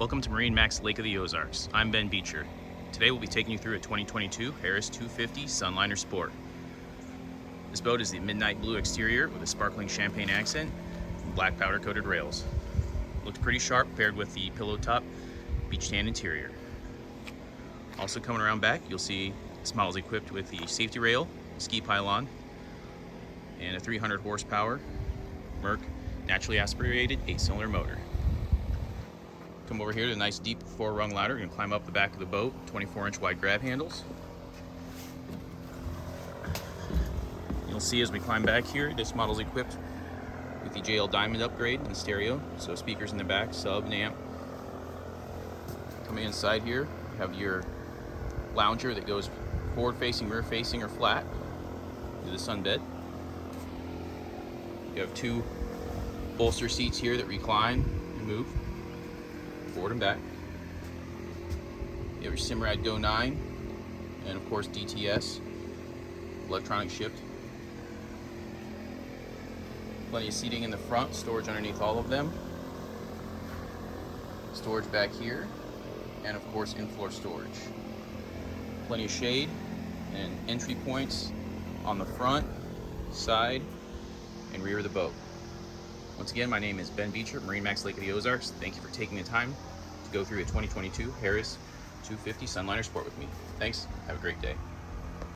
Welcome to MarineMax Lake of the Ozarks. I'm Ben Beecher. Today we'll be taking you through a 2022 Harris 250 Sunliner Sport. This boat is the midnight blue exterior with a sparkling champagne accent and black powder coated rails. Looks pretty sharp paired with the pillow top beach tan interior. Also coming around back, you'll see this model is equipped with the safety rail, ski pylon, and a 300 horsepower Merc naturally aspirated 8-cylinder motor. Come over here to a nice deep 4-rung ladder. You're gonna climb up the back of the boat, 24-inch wide grab handles. You'll see as we climb back here, this model is equipped with the JL Diamond upgrade and stereo, so speakers in the back, sub and amp. Coming inside here, you have your lounger that goes forward facing, rear facing, or flat to the sunbed. You have 2 bolster seats here that recline and move forward and back. You have your Simrad Go 9 and of course DTS, electronic shift. Plenty of seating in the front, storage underneath all of them. Storage back here, and of course in-floor storage. Plenty of shade and entry points on the front, side, and rear of the boat. Once again, my name is Ben Beecher, MarineMax Lake of the Ozarks. Thank you for taking the time to go through a 2022 Harris 250 Sunliner Sport with me. Thanks, have a great day.